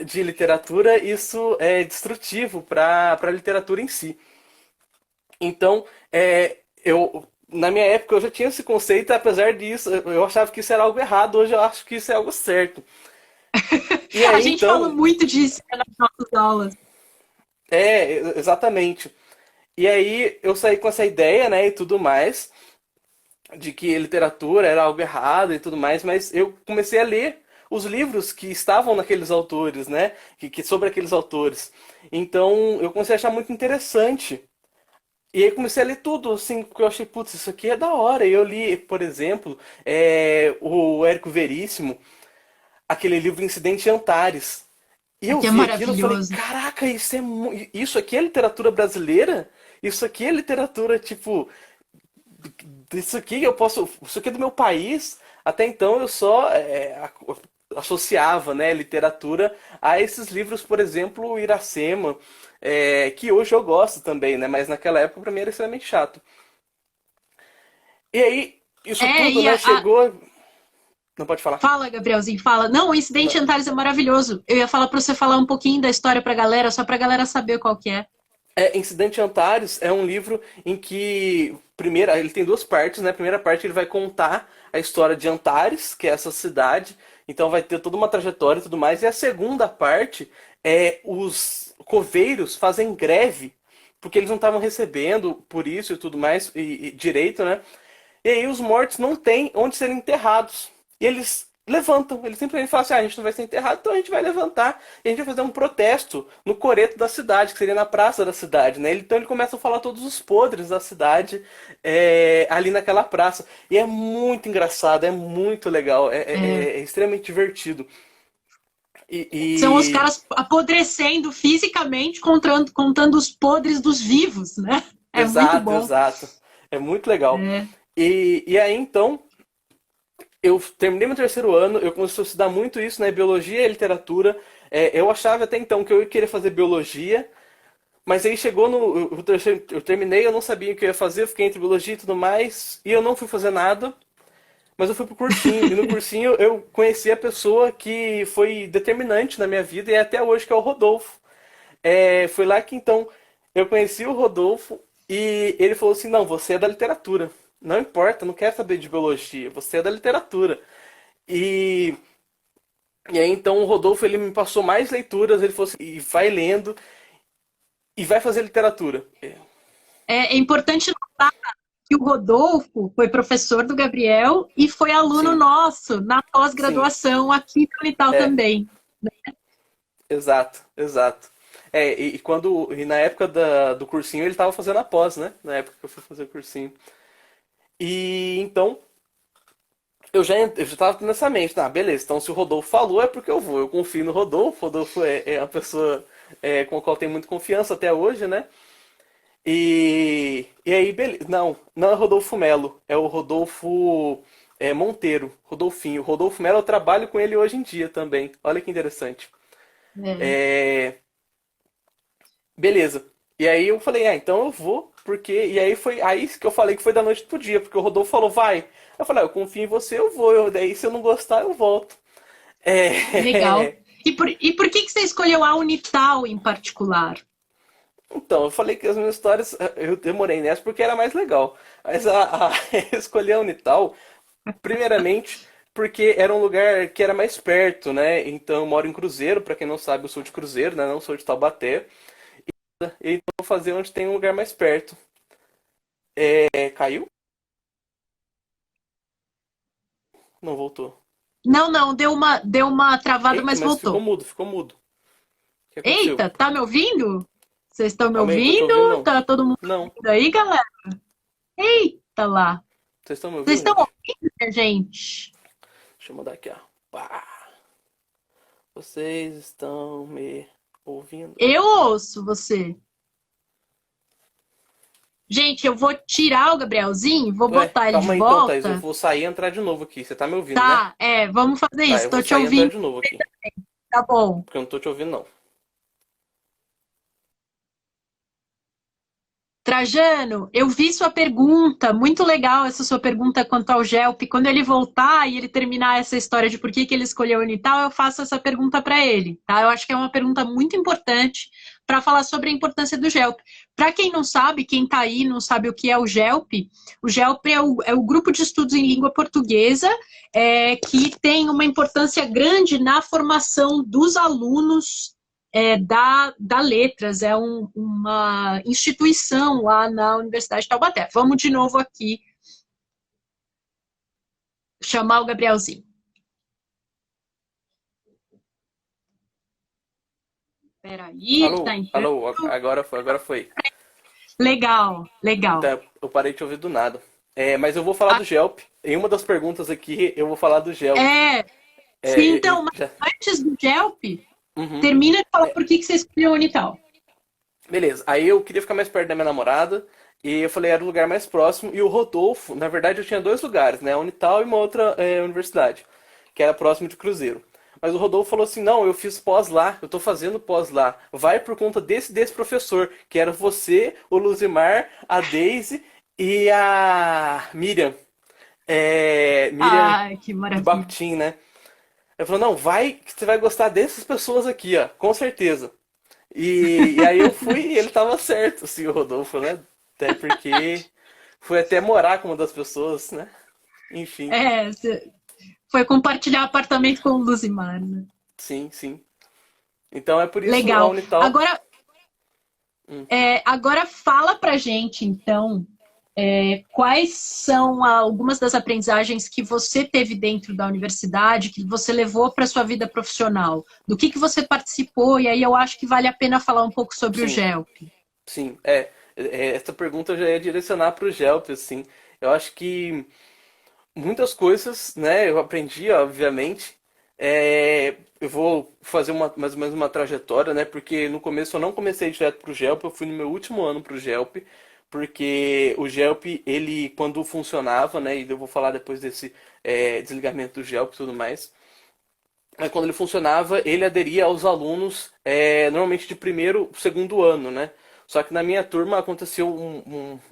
de literatura, isso é destrutivo para a literatura em si. Então, eu na minha época eu já tinha esse conceito, apesar disso, eu achava que isso era algo errado, hoje eu acho que isso é algo certo. E A aí gente fala então, muito disso nas nossas aulas. exatamente. E aí eu saí com essa ideia, né, e tudo mais, de que literatura era algo errado e tudo mais, mas eu comecei a ler os livros que estavam naqueles autores, né, sobre aqueles autores. Então eu comecei a achar muito interessante. E aí comecei a ler tudo, assim, porque eu achei, putz, isso aqui é da hora. E eu li, por exemplo, o Érico Veríssimo, aquele livro Incidente em Antares. E eu Aqui é vi aquilo e falei, maravilhoso. caraca, isso aqui é literatura brasileira? Isso aqui é literatura, tipo, isso aqui eu posso, isso aqui é do meu país. Até então eu só associava, né, literatura a esses livros, por exemplo, o Iracema, que hoje eu gosto também, né, mas naquela época pra mim era extremamente chato. E aí, isso tudo, E né, chegou. Não pode falar. fala, Gabrielzinho, fala. Não, o Incidente Não. em Antares é maravilhoso. Eu ia falar pra você falar um pouquinho da história pra galera, só pra galera saber qual que é. Incidente Antares é um livro em que, primeiro, ele tem duas partes, né? A primeira parte ele vai contar a história de Antares, que é essa cidade, então vai ter toda uma trajetória e tudo mais. E a segunda parte os coveiros fazem greve, porque eles não estavam recebendo por isso e tudo mais, e direito, né? E aí os mortos não têm onde serem enterrados. E eles levantam, eles simplesmente falam assim, a gente não vai ser enterrado, então a gente vai levantar e a gente vai fazer um protesto no coreto da cidade, que seria na praça da cidade, né? Então ele começa a falar todos os podres da cidade ali naquela praça. E é muito engraçado, é muito legal, É. é extremamente divertido. São os E, caras apodrecendo fisicamente, contando os podres dos vivos, né? É muito exato, bom. exato. É muito legal. É. E aí, então, eu terminei meu terceiro ano, eu comecei a estudar muito isso, né? Biologia e literatura. Eu achava até então que eu ia querer fazer biologia, mas aí chegou no. Eu terminei, eu não sabia o que eu ia fazer, eu fiquei entre biologia e tudo mais, e eu não fui fazer nada, mas eu fui pro cursinho. E no cursinho eu conheci a pessoa que foi determinante na minha vida e é até hoje, que é o Rodolfo. Foi lá que então eu conheci o Rodolfo e ele falou assim: não, você é da literatura. Não importa, não quero saber de biologia, você é da literatura. E, e aí então o Rodolfo ele me passou mais leituras, ele falou assim, e vai lendo e vai fazer literatura. É importante notar que o Rodolfo foi professor do Gabriel e foi aluno Sim, nosso na sim, pós-graduação aqui no Unital é, também. exato, exato. E na época do cursinho ele estava fazendo a pós, né? Na época que eu fui fazer o cursinho. E então eu já tava nessa mente, tá, beleza, então se o Rodolfo falou é porque eu vou. Eu confio no Rodolfo, o Rodolfo é uma pessoa com a qual eu tenho muita confiança até hoje, né? E aí, beleza. Não, não é Rodolfo Melo, é o Rodolfo Monteiro, Rodolfinho. Rodolfo Melo, eu trabalho com ele hoje em dia também. Olha que interessante. É. É, beleza. E aí eu falei, então eu vou, porque. E aí foi aí que eu falei que foi da noite pro dia, porque o Rodolfo falou, vai. Eu falei, eu confio em você, eu vou. Daí se eu não gostar, eu volto. Legal. É, E por que você escolheu a Unital em particular? Então, eu falei que as minhas histórias eu demorei nessa porque era mais legal. Mas eu escolhi a Unital, primeiramente, porque era um lugar que era mais perto, né? Então eu moro em Cruzeiro, pra quem não sabe, eu sou de Cruzeiro, né? Não sou de Taubaté. E então eu vou fazer onde tem um lugar mais perto. Caiu? Não voltou. Não, não, deu uma travada, Eita, mas mas ficou voltou. mudo, ficou mudo. O que aconteceu? Eita, tá me ouvindo? Vocês estão me Calma aí, não tô te ouvindo ouvindo? não. Tá todo mundo Não, ouvindo aí, galera? Eita lá. vocês estão me Vocês ouvindo, estão gente? ouvindo, minha gente? Deixa eu mudar aqui, ó. Pá. Vocês estão me ouvindo? Eu ouço você. Gente, eu vou tirar o Gabrielzinho, vou botar ele de Calma aí então, Thaís. Eu volta. vou sair e entrar de novo aqui. Você tá me ouvindo, né? Tá, vamos fazer Tá, isso. eu Tô vou te sair e entrar ouvindo, de novo aqui. tá bom. Porque eu não tô te ouvindo, não. Trajano, eu vi sua pergunta, muito legal essa sua pergunta quanto ao GELP. Quando ele voltar e ele terminar essa história de por que ele escolheu a Unital, eu faço essa pergunta para ele, tá? Eu acho que é uma pergunta muito importante para falar sobre a importância do GELP. Para quem não sabe, quem está aí não sabe o que é o GELP é o Grupo de Estudos em Língua Portuguesa, que tem uma importância grande na formação dos alunos da Letras, uma instituição lá na Universidade de Taubaté. Vamos de novo aqui chamar o Gabrielzinho. Espera aí, que Alô, tá entrando. alô, agora foi, agora foi. Legal, legal. Então, eu parei de te ouvir do nada. Mas eu vou falar Ah, do Gelp. Em uma das perguntas aqui, eu vou falar do Gelp. é, sim, então, mas Já... antes do GELP, Uhum. termina de falar por que você escolheu a Unital. Beleza, aí eu queria ficar mais perto da minha namorada. E eu falei, era o lugar mais próximo. E o Rodolfo, na verdade, eu tinha dois lugares, né? A Unital e uma outra universidade, que era próximo de Cruzeiro. Mas o Rodolfo falou assim: não, eu fiz pós lá, eu tô fazendo pós lá. Vai por conta desse professor, que era você, o Luzimar, a Daisy e a Miriam. Miriam Ai, que maravilha. Bakhtin, né? Ele falou: não, vai que você vai gostar dessas pessoas aqui, ó, com certeza. E aí eu fui e ele tava certo, assim, o Rodolfo, né? Até porque fui até morar com uma das pessoas, né? Enfim, Você foi compartilhar apartamento com o Luzimar, né? sim, sim. Então é por isso a Legal. Unital. Agora, Hum, agora fala pra gente, então, quais são algumas das aprendizagens que você teve dentro da universidade, que você levou para sua vida profissional? Do que você participou? E aí eu acho que vale a pena falar um pouco sobre o sim, GELP. sim. Essa pergunta eu já ia direcionar para o Gelp, assim. Eu acho que muitas coisas, né, eu aprendi, obviamente, Eu vou fazer mais ou menos uma trajetória, né? Porque no começo eu não comecei direto pro Gelp, eu fui no meu último ano pro Gelp, porque o Gelp, ele, quando funcionava, né? E eu vou falar depois desse desligamento do Gelp e tudo mais. Mas quando ele funcionava, ele aderia aos alunos, normalmente de primeiro, segundo ano, né? Só que na minha turma aconteceu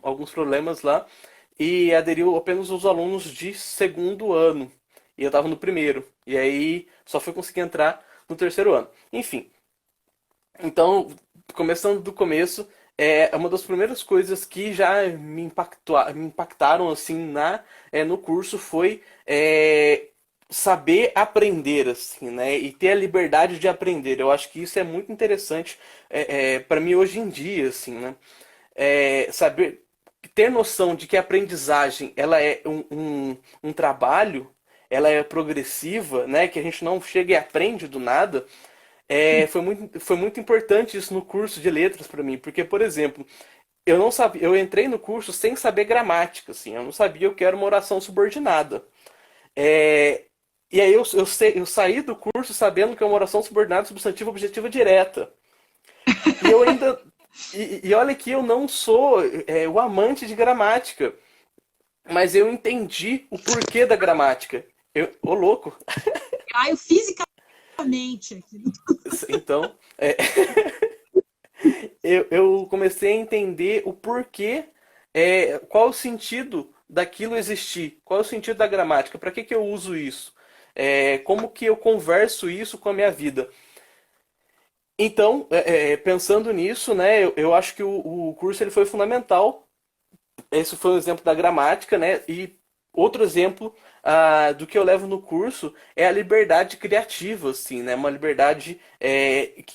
alguns problemas lá e aderiu apenas os alunos de segundo ano. E eu estava no primeiro. E aí só fui conseguir entrar no terceiro ano. Enfim, então, começando do começo, uma das primeiras coisas que já me impactaram assim no curso foi saber aprender, assim, né? E ter a liberdade de aprender. Eu acho que isso é muito interessante para mim hoje em dia, assim, né? Saber ter noção de que a aprendizagem ela é um trabalho, ela é progressiva, né? Que a gente não chega e aprende do nada. Foi muito importante isso no curso de letras para mim, porque, por exemplo, eu não sabia, eu entrei no curso sem saber gramática, assim, eu não sabia o que era uma oração subordinada. É, e aí eu saí do curso sabendo que é uma oração subordinada substantiva objetiva direta. E eu ainda. E olha que eu não sou o amante de gramática, mas eu entendi o porquê da gramática. Ô louco! Caio fisicamente aqui. Então, eu comecei a entender o porquê, qual o sentido daquilo existir, qual é o sentido da gramática, para que eu uso isso, como que eu converso isso com a minha vida. Então, pensando nisso, né, eu acho que o curso ele foi fundamental. Esse foi um exemplo da gramática, né? E outro exemplo do que eu levo no curso é a liberdade criativa, assim, né? Uma liberdade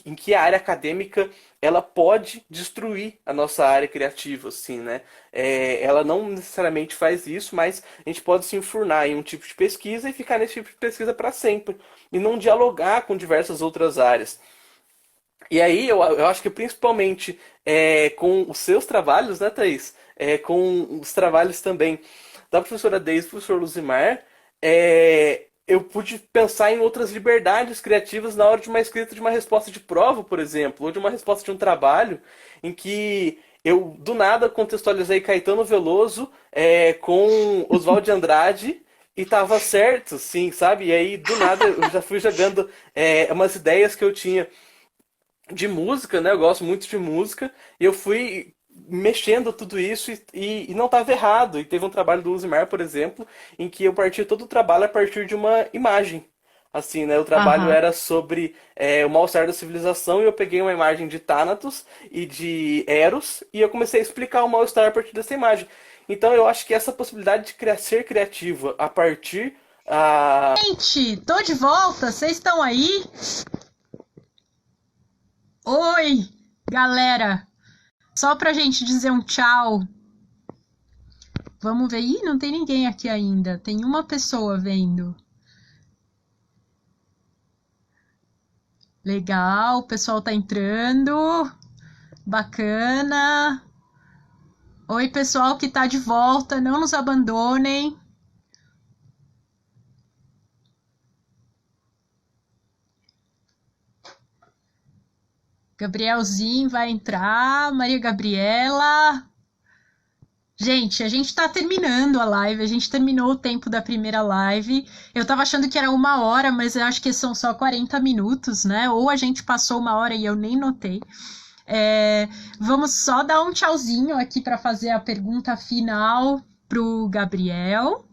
em que a área acadêmica ela pode destruir a nossa área criativa, assim, né? Ela não necessariamente faz isso, mas a gente pode se enfurnar em um tipo de pesquisa e ficar nesse tipo de pesquisa para sempre e não dialogar com diversas outras áreas. E aí eu acho que principalmente com os seus trabalhos, né, Thaís? Com os trabalhos também da professora Deise e do professor Luzimar, eu pude pensar em outras liberdades criativas na hora de uma escrita de uma resposta de prova, por exemplo, ou de uma resposta de um trabalho, em que eu do nada contextualizei Caetano Veloso com Oswald de Andrade e tava certo, sim, sabe? E aí do nada eu já fui jogando umas ideias que eu tinha de música, né? Eu gosto muito de música. E eu fui mexendo tudo isso e não estava errado. E teve um trabalho do Uzimar, por exemplo, em que eu parti todo o trabalho a partir de uma imagem. Assim, né? O trabalho Aham. era sobre o mal-estar da civilização e eu peguei uma imagem de Thanatos e de Eros e eu comecei a explicar o mal-estar a partir dessa imagem. Então eu acho que essa possibilidade de ser criativa a partir Gente, tô de volta. Vocês estão aí? Oi, galera. Só pra gente dizer um tchau. Vamos ver. Ih, não tem ninguém aqui ainda. Tem uma pessoa vendo. Legal, o pessoal tá entrando. Bacana. Oi, pessoal que tá de volta. Não nos abandonem. Gabrielzinho vai entrar. Maria Gabriela. Gente, a gente tá terminando a live, a gente terminou o tempo da primeira live. Eu tava achando que era 1 hora, mas eu acho que são só 40 minutos, né? Ou a gente passou 1 hora e eu nem notei. Vamos só dar um tchauzinho aqui para fazer a pergunta final pro Gabriel.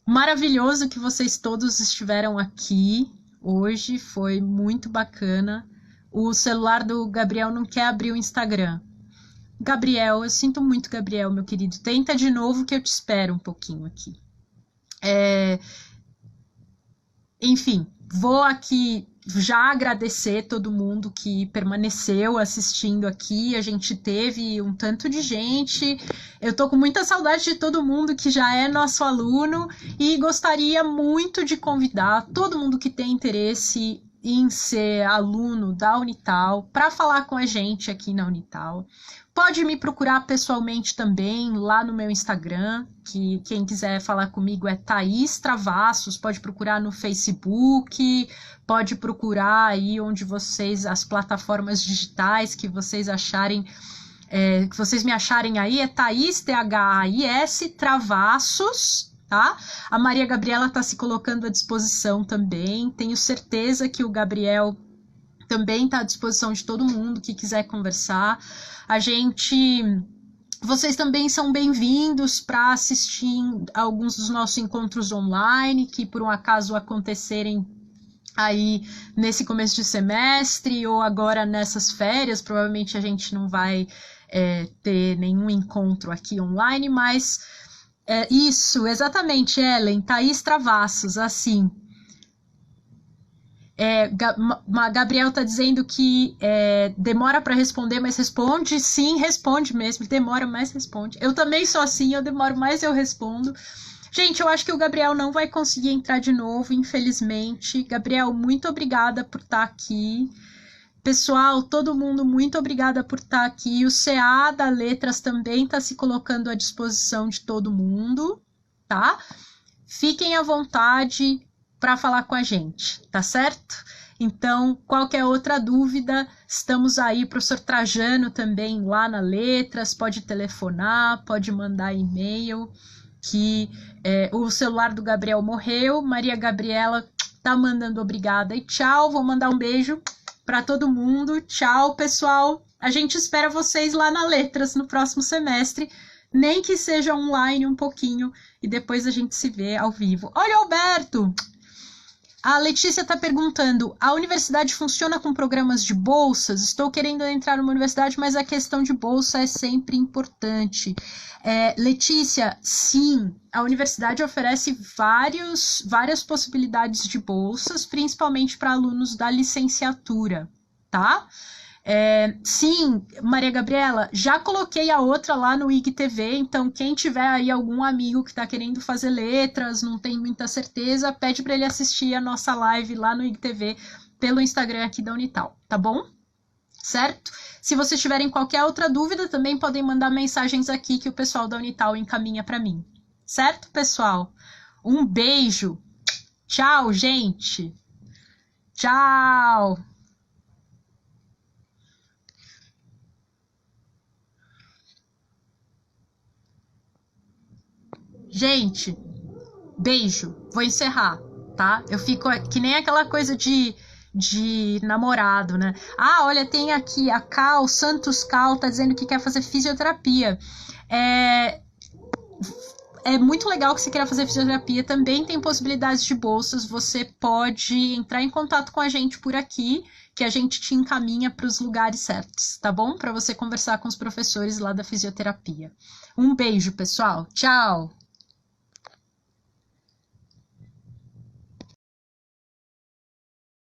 Maravilhoso que vocês todos estiveram aqui hoje, foi muito bacana. O celular do Gabriel não quer abrir o Instagram. Gabriel, eu sinto muito, Gabriel, meu querido. Tenta de novo que eu te espero um pouquinho aqui. Enfim, vou aqui já agradecer todo mundo que permaneceu assistindo aqui. A gente teve um tanto de gente. Eu tô com muita saudade de todo mundo que já é nosso aluno e gostaria muito de convidar todo mundo que tem interesse em ser aluno da Unital, para falar com a gente aqui na Unital. Pode me procurar pessoalmente também lá no meu Instagram, que quem quiser falar comigo é Thaís Travassos, pode procurar no Facebook, pode procurar aí onde vocês, as plataformas digitais que vocês acharem, que vocês me acharem aí, é Thaís, Thais, Travassos, tá? A Maria Gabriela está se colocando à disposição também, tenho certeza que o Gabriel também está à disposição de todo mundo que quiser conversar. Vocês também são bem-vindos para assistir alguns dos nossos encontros online, que por um acaso acontecerem aí nesse começo de semestre ou agora nessas férias. Provavelmente a gente não vai ter nenhum encontro aqui online, mas isso, exatamente, Ellen, Thaís Travassos, assim. Gabriel está dizendo que demora para responder, mas responde. Sim, responde mesmo. Demora, mas responde. Eu também sou assim, eu demoro, mas eu respondo. Gente, eu acho que o Gabriel não vai conseguir entrar de novo, infelizmente. Gabriel, muito obrigada por estar aqui. Pessoal, todo mundo, muito obrigada por estar aqui. O CA da Letras também está se colocando à disposição de todo mundo, tá? Fiquem à vontade para falar com a gente, tá certo? Então, qualquer outra dúvida, estamos aí, professor Trajano também lá na Letras, pode telefonar, pode mandar e-mail, que o celular do Gabriel morreu, Maria Gabriela tá mandando obrigada e tchau, vou mandar um beijo para todo mundo, tchau pessoal, a gente espera vocês lá na Letras no próximo semestre, nem que seja online um pouquinho, e depois a gente se vê ao vivo. Olha, Alberto! A Letícia está perguntando, a universidade funciona com programas de bolsas? Estou querendo entrar numa universidade, mas a questão de bolsa é sempre importante. Letícia, sim, a universidade oferece várias possibilidades de bolsas, principalmente para alunos da licenciatura, tá? Sim, Maria Gabriela, já coloquei a outra lá no IGTV, então quem tiver aí algum amigo que está querendo fazer letras, não tem muita certeza, pede para ele assistir a nossa live lá no IGTV pelo Instagram aqui da Unital, tá bom? Certo? Se vocês tiverem qualquer outra dúvida, também podem mandar mensagens aqui que o pessoal da Unital encaminha para mim. Certo, pessoal? Um beijo. Tchau, gente. Tchau. Gente, beijo. Vou encerrar, tá? Eu fico que nem aquela coisa de namorado, né? Ah, olha, tem aqui a Cal, Santos Cal, tá dizendo que quer fazer fisioterapia. É muito legal que você queira fazer fisioterapia. Também tem possibilidades de bolsas. Você pode entrar em contato com a gente por aqui, que a gente te encaminha para os lugares certos, tá bom? Para você conversar com os professores lá da fisioterapia. Um beijo, pessoal. Tchau!